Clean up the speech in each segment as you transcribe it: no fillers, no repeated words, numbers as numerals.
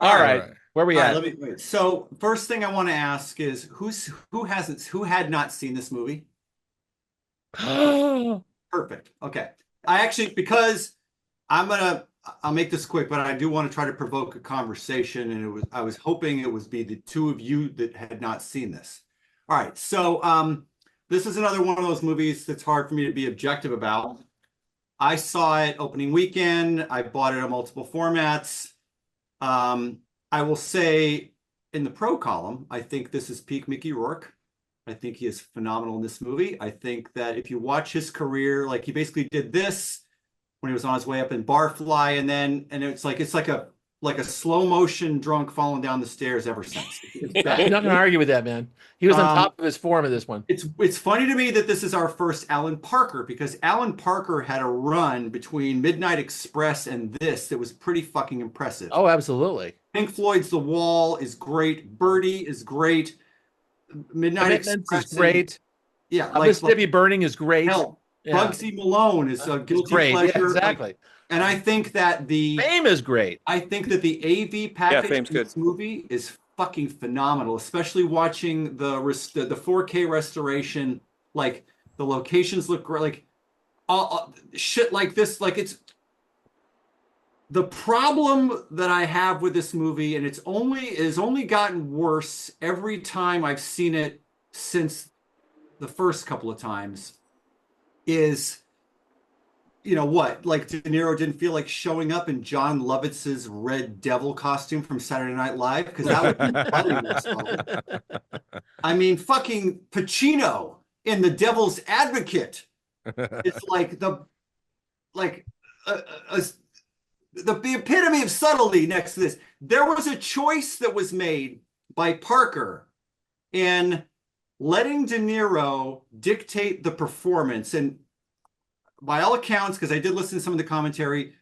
All right. Where we All right, at? let me wait. So first thing I want to ask is who had not seen this movie? Perfect. Okay. I actually because I'll make this quick, but I do want to try to provoke a conversation, and I was hoping it would be the two of you that had not seen this. All right. So this is another one of those movies that's hard for me to be objective about. I saw it opening weekend. I bought it on multiple formats. Um, I will say in the pro column, I think this is peak Mickey Rourke. I think he is phenomenal in this movie. I think that if you watch his career, like he basically did this when he was on his way up in Barfly, and it's like a slow motion drunk falling down the stairs ever since. It's I'm bad. not going to argue with that, man. He was on Um, top of his form in this one. it's funny to me that this is our first Alan Parker because Alan Parker had a run between Midnight Express and this that was pretty fucking impressive. Oh, absolutely. Pink Floyd's The Wall is great. Birdie is great. Midnight Commitments is Express and great. yeah, Mississippi Burning is great. hell, Yeah, Bugsy Malone is a it's guilty great. Yeah, pleasure. exactly. And Fame is great. I think that the AV Yeah, package Fame's in good. this movie is fucking phenomenal, especially watching the 4K restoration. Like the locations look great. Like all shit like this. Like it's the problem that I have with this movie, and it's only gotten worse every time I've seen it since the first couple of times. Is you know what? Like De Niro didn't feel like showing up in John Lovitz's Red Devil costume from Saturday Night Live because that would be Hollywood's fault. I mean, fucking Pacino in The Devil's Advocate. It's like like a, the epitome of subtlety next to this. There was a choice that was made by Parker in letting De Niro dictate the performance. And by all accounts, because I did listen to some of the commentary,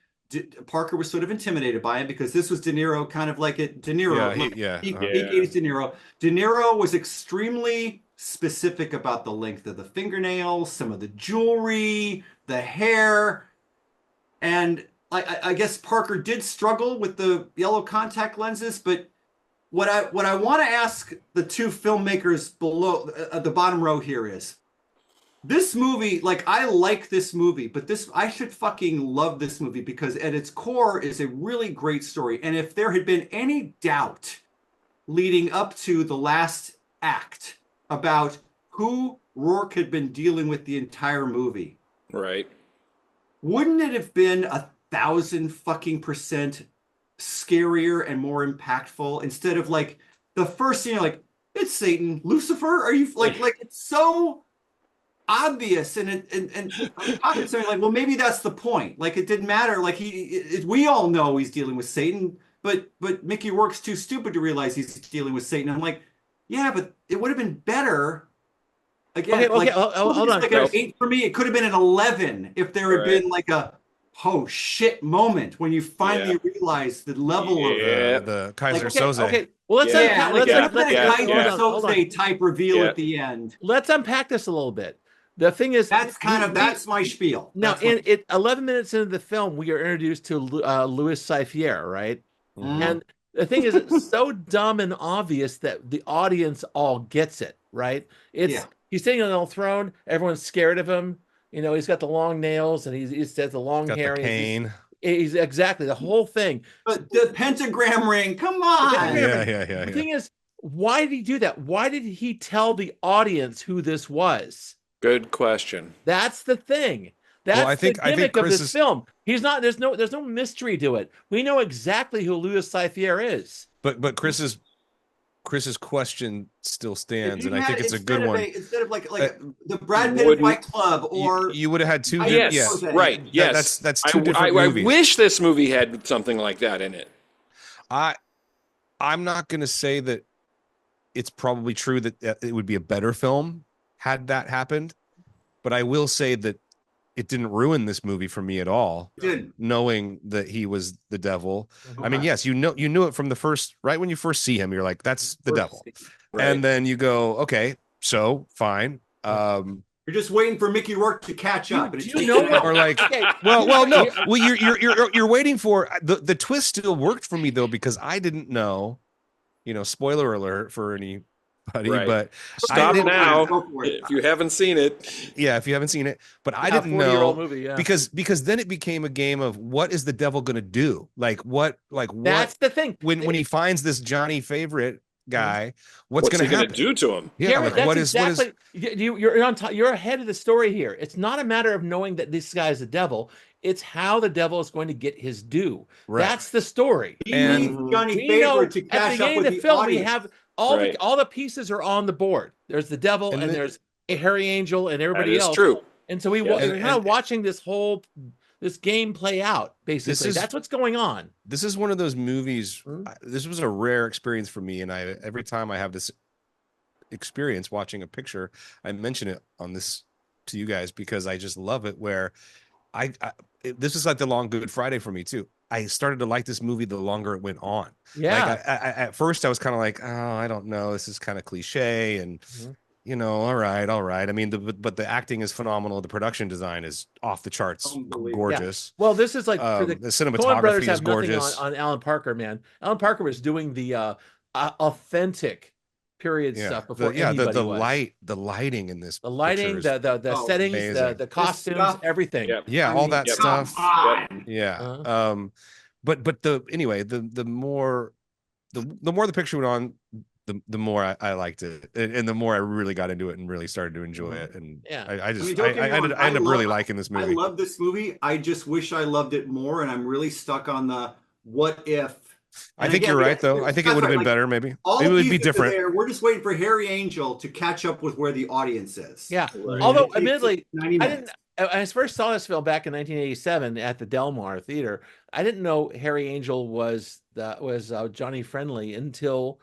Parker was sort of intimidated by it because this was De Niro kind of like it. De Niro, peak 80s De Niro. De Niro was extremely specific about the length of the fingernails, some of the jewelry, the hair. And I guess Parker did struggle with the yellow contact lenses, but what I want to ask the two filmmakers below at the bottom row here is this movie, like I like this movie, but I should fucking love this movie because at its core is a really great story. And if there had been any doubt leading up to the last act about who Rourke had been dealing with the entire movie, Right. wouldn't it have been 1,000% scarier and more impactful instead of like the first scene, you're like, it's Satan, Lucifer? Are you like it's so obvious and I'm talking to somebody like, well, maybe that's the point. Like it didn't matter. Like we all know he's dealing with Satan, but Mickey Rourke's too stupid to realize he's dealing with Satan. I'm like, yeah, but it would have been better. Again, Okay, hold on. Like an 8 for me. It could have been an 11 if there had been like a oh shit moment when you finally realize the level of the Kaiser Soze. Okay, well let's Kaiser Soze type reveal at the end. Let's unpack this a little bit. The thing is, that's my spiel. Now, 11 minutes into the film, we are introduced to Louis Cyphier, right? Mm-hmm. And the thing is, it's so dumb and obvious that the audience all gets it, right? He's sitting on a throne. Everyone's scared of him. You know, he's got the long nails and he's got the long hair. The cane. He's exactly the whole thing. But the pentagram ring, come on. The thing is, why did he do that? Why did he tell the audience who this was? Good question. That's the thing. That's the gimmick of this film. He's not. There's no mystery to it. We know exactly who Louis Cyphier is. But Chris's question still stands, and I think it's a good one. Instead of like the Brad Pitt Fight Club, or you would have had two. Right. Yes, that's two different movies. I wish this movie had something like that in it. I'm not going to say that it's probably true that it would be a better film had that happened, but I will say that it didn't ruin this movie for me at all. Knowing that he was the devil. I mean, yes, you knew it from the first, right when you first see him, you're like, that's the devil. Right. And then you go, okay, so fine. You're You're just waiting for Mickey Rourke to catch up. Do you know what? Or like, Okay. no. Well, you're waiting for the twist. Still worked for me though, because I didn't know. Spoiler alert for anybody, Right. but Stop I now if you haven't seen it. Yeah, if you haven't seen it, but I didn't 40-year-old know movie, yeah. because then it became a game of what is the devil going to do? Like what? That's the thing. When he finds this Johnny favorite guy, what's going to happen? Do to him? Yeah, Garrett, like, what exactly, is you're on top. You're ahead of the story here. It's not a matter of knowing that this guy is the devil. It's how the devil is going to get his due. Right. That's the story. He needs Johnny We know Favorite to at catch the up beginning with of the the film, audience. we have all the pieces are on the board. There's the devil, and there's a Harry Angel, and everybody else. True. And so we're kind of watching this game play out. Basically, that's what's going on. This is one of those movies. This was a rare experience for me, and every time I have this experience watching a picture, I mention it on this to you guys because I just love it. Where this is like the long Good Friday for me too. I started to like this movie the longer it went on. Yeah. Like at first I was kind of like, oh, I don't know, this is kind of cliche, and all right. I mean, but the acting is phenomenal. The production design is off the charts, gorgeous. Yeah. Well, this is like the Coen cinematography brothers is have gorgeous. on Alan Parker, man. Alan Parker was doing the authentic period stuff before anybody the was. the lighting in this, the lighting, the settings, amazing. the costumes, everything. Yeah, all that stuff. Yeah. But the more the picture went on, the more I liked it, and the more I really got into it and really started to enjoy it. And I ended up really liking this movie. I love this movie. I just wish I loved it more, and I'm really stuck on the what if. I think you're right, though. I think it would have been better, maybe. It would be different. We're just waiting for Harry Angel to catch up with where the audience is. Yeah. Right. Although, admittedly, I first saw this film back in 1987 at the Del Mar Theater. I didn't know Harry Angel was Johnny Friendly until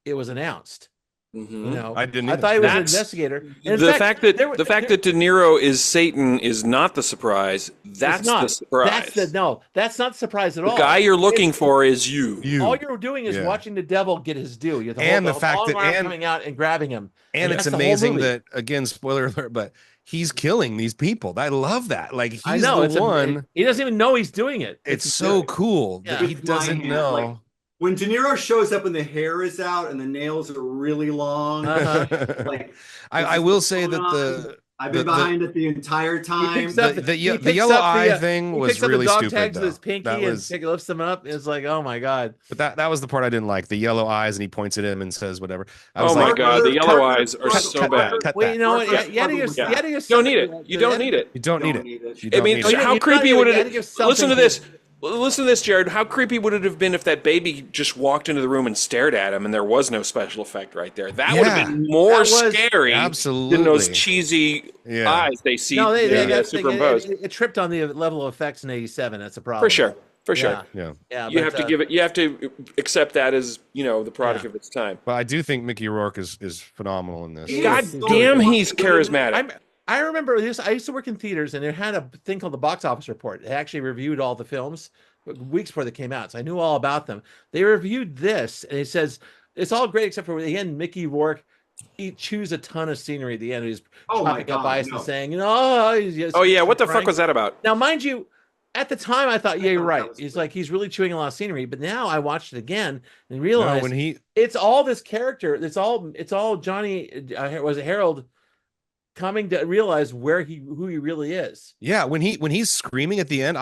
it was announced. I didn't. I thought he was an investigator. And the fact that De Niro is Satan is not the surprise. That's the surprise. That's not the surprise at all. The guy you're looking for is you. All you're doing is watching the devil get his due. The fact that coming out and grabbing him. And it's amazing that, again, spoiler alert, but he's killing these people. I love that. Like, he's the one. He doesn't even know he's doing it. It's so cool that he doesn't know. Like, when De Niro shows up and the hair is out and the nails are really long, I will say that I've been behind it the entire time. The yellow eye thing was really stupid. He tags with his pinky and lifts them up. It's like, oh my god! But that was the part I didn't like. The yellow eyes, and he points at him and says whatever. Oh my god, the yellow eyes are so bad. Well, you know what? You don't need it. You don't need it. You don't need it. I mean, how creepy would it? Listen to this. Listen to this, Jared. How creepy would it have been if that baby just walked into the room and stared at him and there was no special effect right there? That would have been more scary than those cheesy eyes they see superimposed. It tripped on the level of effects in '87. That's a problem. For sure. Yeah. You have to give it. You have to accept that as the product of its time. Well, I do think Mickey Rourke is phenomenal in this. God damn, he's charismatic. I remember this. I used to work in theaters, and it had a thing called the box office report. It actually reviewed all the films weeks before they came out, so I knew all about them. They reviewed this, and it says it's all great except for the end. Mickey Rourke, he chews a ton of scenery at the end. He's chopping up ice and saying, what the fuck was that about? Now, mind you, at the time I thought, you're right. He's really chewing a lot of scenery. But now I watched it again and realized it's all this character. It's all Johnny. Was it Harold? Coming to realize who he really is. Yeah, when he's screaming at the end,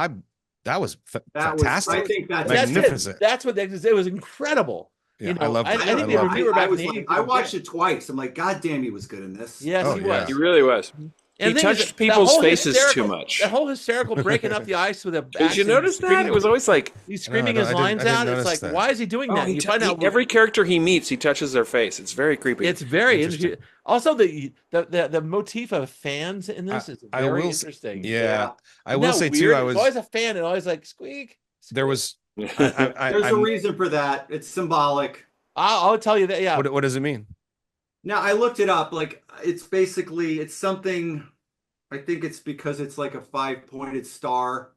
that was fantastic. I think that's magnificent. That's what it was incredible. Yeah, I love. I think the reviewer back in the 80s. I watched it twice. I'm like, God damn, he was good in this. Yes, he was. He really was. And he touched people's faces too much. That whole hysterical breaking up the ice with a. Did you notice that? It was always like he's screaming his lines out. It's like, why is he doing that? You find out every character he meets, he touches their face. It's very creepy. It's very interesting. Also, the motif of fans in this is very interesting. Yeah, I will say too. I was always a fan and always like squeak. There was. There's a reason for that. It's symbolic. I'll tell you that. Yeah. What does it mean? Now I looked it up. Like it's something. I think it's because it's like a 5-pointed star.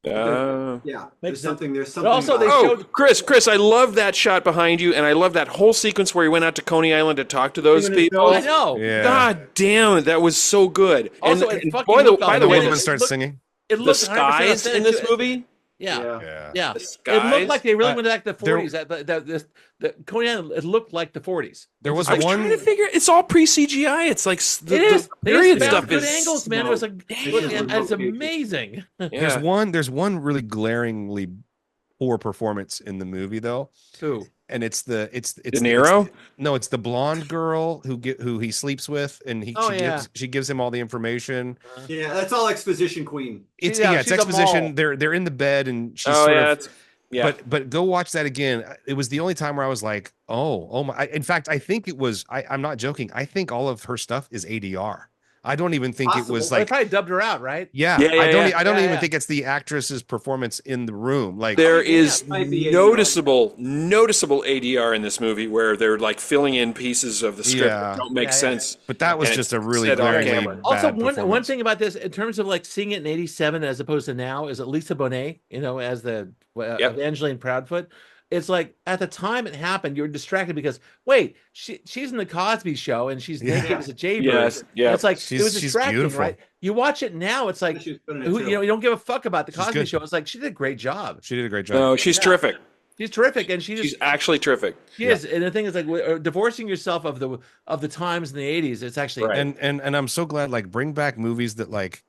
There's something. But also, they showed Chris. I love that shot behind you, and I love that whole sequence where he went out to Coney Island to talk to those people. I know. Yeah. God damn it, that was so good. Also, and by the way, woman starts singing. The skies in this movie. Yeah. It looked like they really went back to the 40s. The Coney Island, it looked like the 40s. There was one. Trying to figure. It's all pre-CGI. It's like the period stuff. Good angles, man. It was like it's amazing. There's one really glaringly poor performance in the movie though. Who? And it's De Niro. It's the blonde girl who he sleeps with, and she gives him all the information. Yeah, that's all exposition queen. It's exposition. They're in the bed, and she's But go watch that again. It was the only time where I was like, oh my. In fact, I think it was. I'm not joking. I think all of her stuff is ADR. I don't even think it was like they probably dubbed her out, right? I don't even think it's the actress's performance in the room. Like there is noticeable ADR in this movie where they're like filling in pieces of the script that don't make sense. But that was just a really glaringly bad also one thing about this in terms of like seeing it in '87 as opposed to now is that Lisa Bonet, as the Evangeline Proudfoot. It's like at the time it happened, you were distracted because wait, she's in the Cosby Show and she's naked as a jaybird. Yes. It's like it was distracting, right? You watch it now, it's like you don't give a fuck about the Cosby Show. It's like she did a great job. No, she's terrific. She's terrific, and she's actually terrific. She is, and the thing is, like, divorcing yourself of the times in the '80s, it's actually and I'm so glad, like, bring back movies that, like,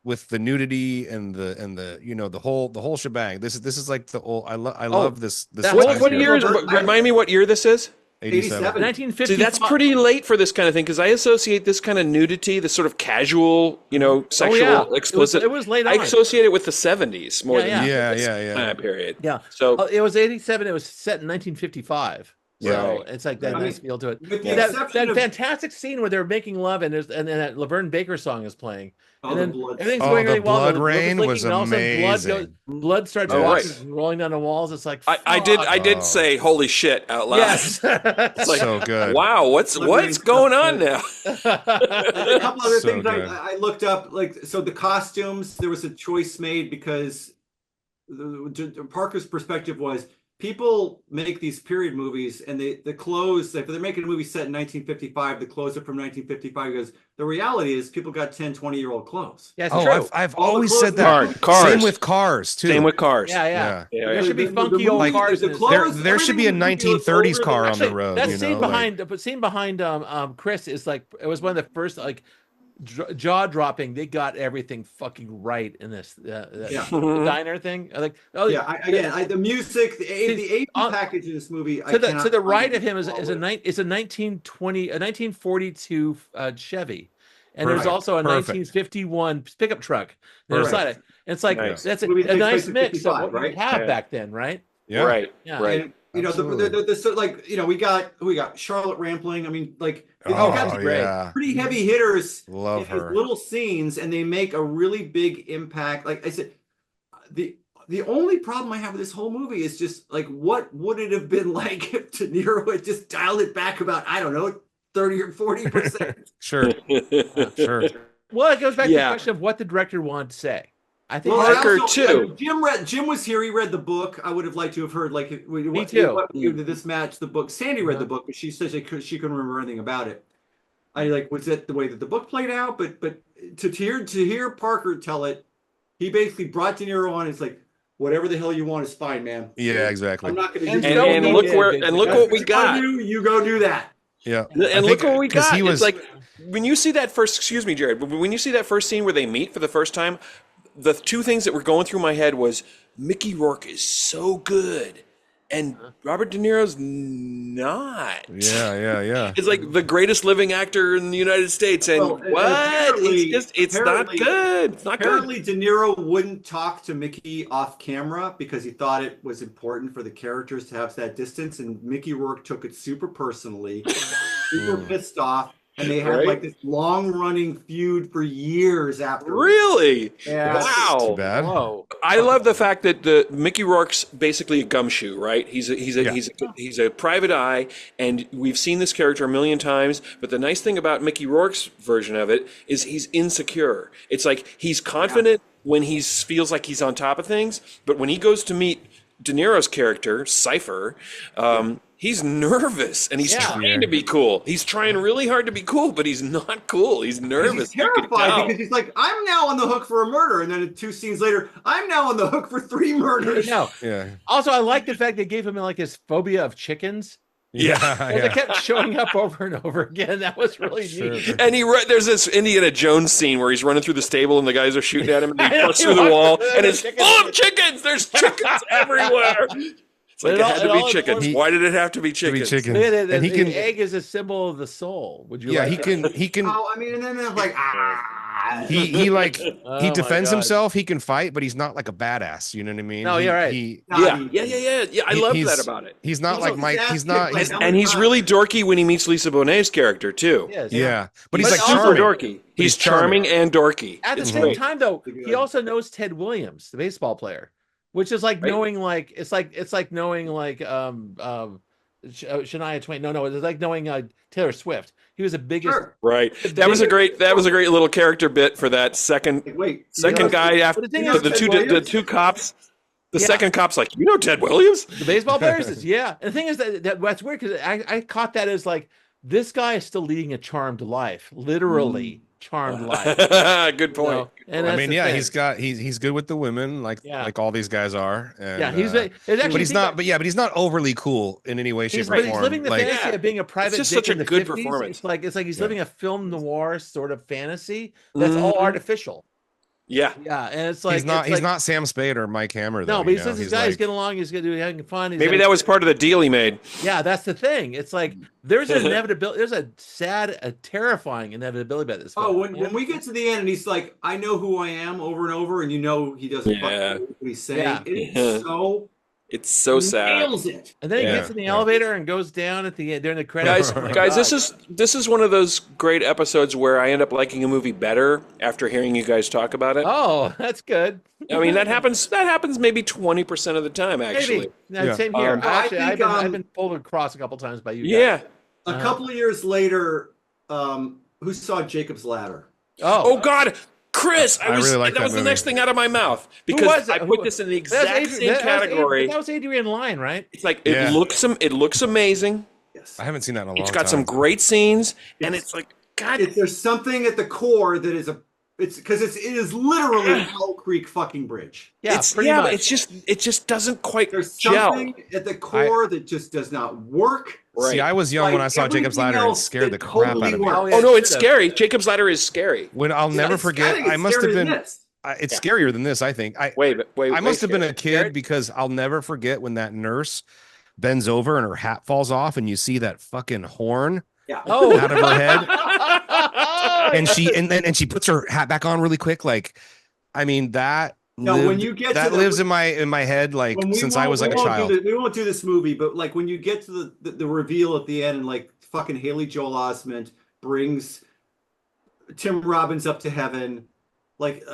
with the nudity and the whole shebang. This is like the old. I love this. What year is? Remind me what year this is. 87. 1955. See, that's pretty late for this kind of thing because I associate this kind of nudity, this sort of casual, sexual, explicit. It was late on. I associate it with the 70s more than time period. Yeah. So it was 87. It was set in 1955. So it's like that nice feel to it. That fantastic scene where they're making love and that Laverne Baker song is playing. And then everything's going really well. Blood rain was amazing. Blood starts rolling down the walls. It's like I did say holy shit out loud. Yes. It's like, so good. Wow, what's going on now? A couple other things I looked up, so the costumes, there was a choice made because Parker's perspective was people make these period movies and the clothes, if they're making a movie set in 1955, the clothes are from 1955 because the reality is people got 10, 20-year-old clothes. Yeah, it's true. I've always said that. Cars. Same with cars, too. Same with cars. Yeah. There should be funky old cars. There should be a 1930s car on the road. That scene behind Chris is like, it was one of the first, like, jaw-dropping. They got everything fucking right in this the diner thing. The music, the 80 package in this movie. To the right of him is a 1942 Chevy, and there's also a 1951 pickup truck. Beside it, and it's like that's a nice mix of what we have back then, right? Yeah, right. And, we got Charlotte Rampling. I mean, like pretty heavy hitters. Love her. Little scenes, and they make a really big impact. Like I said, the only problem I have with this whole movie is just like, what would it have been like if De Niro had just dialed it back about 30 or 40%? Sure. Well, it goes back to the question of what the director wanted to say. I think Parker too. Jim was here. He read the book. I would have liked to have heard me too. Did this match the book? Sandy read the book, but she said she couldn't remember anything about it. Was that the way that the book played out? But to hear Parker tell it, he basically brought De Niro on. It's like, whatever the hell you want is fine, man. Yeah, exactly. I'm not going to do and look what we got. You go do that. Yeah, and look what we got. It's like when you see that first. Excuse me, Jared. But when you see that first scene where they meet for the first time. The two things that were going through my head was Mickey Rourke is so good and Robert De Niro's not. Yeah. It's like the greatest living actor in the United States. And it's not good. It's not apparently good. De Niro wouldn't talk to Mickey off camera because he thought it was important for the characters to have that distance. And Mickey Rourke took it super personally, super pissed off. And they had like this long-running feud for years after. Really? Yeah. Wow. Too bad. Whoa. I love the fact that the Mickey Rourke's basically a gumshoe, right? He's a private eye, and we've seen this character a million times. But the nice thing about Mickey Rourke's version of it is he's insecure. It's like he's confident. when he feels like he's on top of things, but when he goes to meet De Niro's character, Cypher, he's nervous and he's trying to be cool. He's trying really hard to be cool, but he's not cool. He's nervous. He's terrified because he's like, I'm now on the hook for a murder. And then 2 scenes later, I'm now on the hook for 3 murders. No. Yeah. Also, I like the fact they gave him like his phobia of chickens. Yeah. They kept showing up over and over again. That was really neat. And there's this Indiana Jones scene where he's running through the stable and the guys are shooting at him and he busts through the wall and it's full of chickens. There's chickens everywhere. It's like it had to be chickens. Why did it have to be chickens? And the egg is a symbol of the soul. Would you? Yeah, like he can. Oh, I mean, and then they're like, he defends himself. He can fight, but he's not like a badass. You know what I mean? No, you're right. Yeah. I love that about it. He's not like Mike. He's not. And he's really dorky when he meets Lisa Bonet's character too. Yeah, but he's like charming. Dorky. He's charming and dorky. At the same time, though, he also knows Ted Williams, the baseball player. Which is like knowing, like it's like knowing like Shania Twain. No, it's like knowing Taylor Swift. He was the biggest. Right. That was a great little character bit for that second guy after the two cops. The second cop's like, Ted Williams, the baseball player. And the thing is that's weird because I caught that as like this guy is still leading a charmed life, literally. Charmed life. Good point. And I mean, he's good with the women, like all these guys are. And, he's not overly cool in any way, shape, or form. He's living the fantasy of being a private. It's just such a good 50s. performance. It's like he's living a film noir sort of fantasy that's all artificial. Yeah, and it's like he's not Sam Spade or Mike Hammer. Though, no, but he says these guys get along. He's having fun. Maybe that was part of the deal he made. Yeah, that's the thing. It's like there's an inevitability. There's a sad, a terrifying inevitability about this film. Oh, when we get to the end and he's like, "I know who I am" over and over, and he doesn't fucking what he's saying. It's so sad. Nails it. And then he gets in the elevator and goes down at the end during the credits. Guys, this is one of those great episodes where I end up liking a movie better after hearing you guys talk about it. Oh, that's good. I mean, that happens maybe 20% of the time, actually. Maybe. Same here. Actually, I've been pulled across a couple times by you guys. Yeah. A couple of years later, who saw Jacob's Ladder? Oh God. Chris, that was the next thing out of my mouth because I put this in the exact same category. That was Adrian Lyne, right? It's like it looks amazing. Yes, I haven't seen that in a long time. It's got some great scenes, and it's like God. There's something at the core that is it is literally Hell Creek fucking bridge. Yeah, much. It just doesn't quite. There's something at the core that just does not work. Right. See, I was young when I saw Jacob's Ladder and it scared the crap out of me. Oh no, it's scary. Jacob's Ladder is scary. When I'll never forget, I must have been. It's scarier than this, I think. I must have been a kid because I'll never forget when that nurse bends over and her hat falls off and you see that fucking horn out of her head, and she puts her hat back on really quick. Like, I mean that. When you get that to lives in my head like since I was like a child. We won't do this movie, but like when you get to the reveal at the end and like fucking Haley Joel Osment brings Tim Robbins up to heaven, like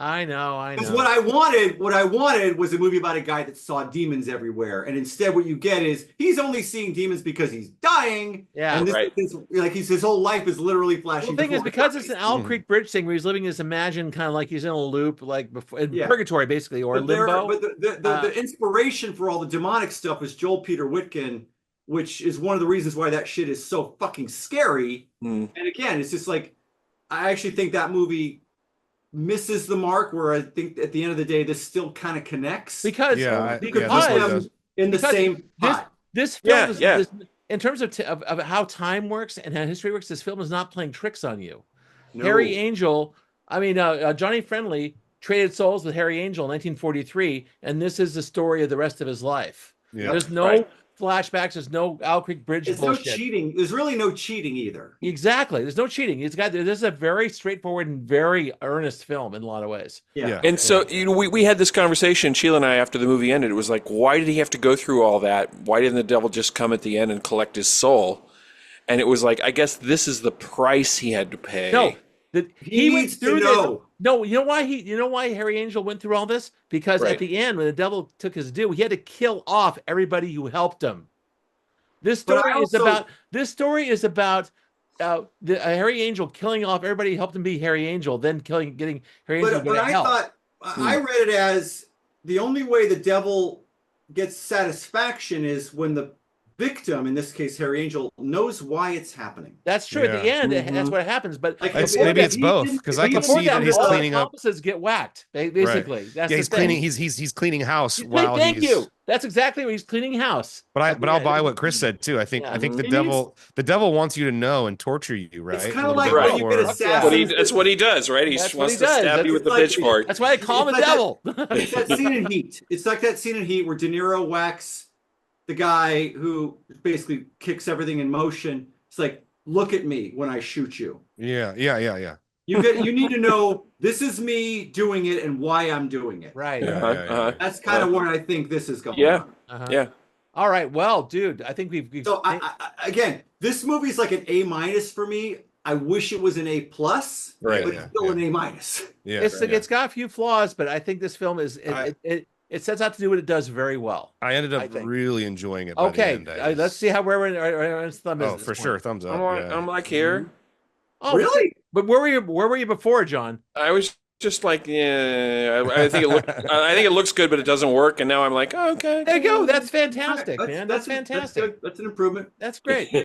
I know. Because what I wanted was a movie about a guy that saw demons everywhere, and instead what you get is he's only seeing demons because he's dying. Yeah, and his whole life is literally flashing. The thing is, because it's an Owl Creek Bridge thing where he's living this imagined kind of like he's in a loop, like before in purgatory, basically, or limbo. But the inspiration for all the demonic stuff is Joel Peter Whitkin, which is one of the reasons why that shit is so fucking scary. And again, it's just like I actually think that movie misses the mark where I think at the end of the day this still kind of connects because in the same pot. This film is in terms of how time works and how history works, this film is not playing tricks on you. No. Harry Angel, Johnny Friendly traded souls with Harry Angel in 1943, and this is the story of the rest of his life. There's no flashbacks. There's no Owl Creek Bridge bullshit. No cheating. There's really no cheating either. Exactly. There's no cheating. This is a very straightforward and very earnest film in a lot of ways. Yeah. And so we had this conversation, Sheila and I, after the movie ended. It was like, why did he have to go through all that? Why didn't the devil just come at the end and collect his soul? And it was like, I guess this is the price he had to pay. No. He went through this. No, you know why Harry Angel went through all this? Because at the end, when the devil took his due, he had to kill off everybody who helped him. This story is about Harry Angel killing off everybody who helped him be Harry Angel, then getting Harry Angel to go But to I hell. thought I read it as the only way the devil gets satisfaction is when the victim, in this case Harry Angel, knows why it's happening. That's true. At the end, that's what happens. But Like, maybe it's both, because I can see that he's cleaning up. Accomplices get whacked. Basically, right. that's he's the thing. cleaning. He's cleaning house while Thank he's. you. That's exactly what he's cleaning house. But I'll buy what Chris said too. I think the devil wants you to know and torture you, right? It's kind of like when you get assassins. That's what he does, right? He wants to stab you with the pitchfork. That's why I call him a devil. It's that scene in Heat. It's like that scene in Heat where De Niro whacks the guy who basically kicks everything in motion. It's like, look at me when I shoot you. Yeah. You need to know this is me doing it and why I'm doing it. Right. That's kind of where I think this is going. Yeah. All right. Well, dude, I think we've so again, this movie's like an A- for me. I wish it was an A+, but it's still an A-. Yeah. It's got a few flaws, but I think this film is it sets out to do what it does very well. I ended up really enjoying it. Okay, let's see how where our thumb is. Oh, for sure, thumbs up. I'm like here. Oh, really? But where were you before, John? I was just like, I think it looks good, but it doesn't work. And now I'm like, oh, okay. There you go. That's fantastic, man. That's fantastic. That's an improvement. That's great.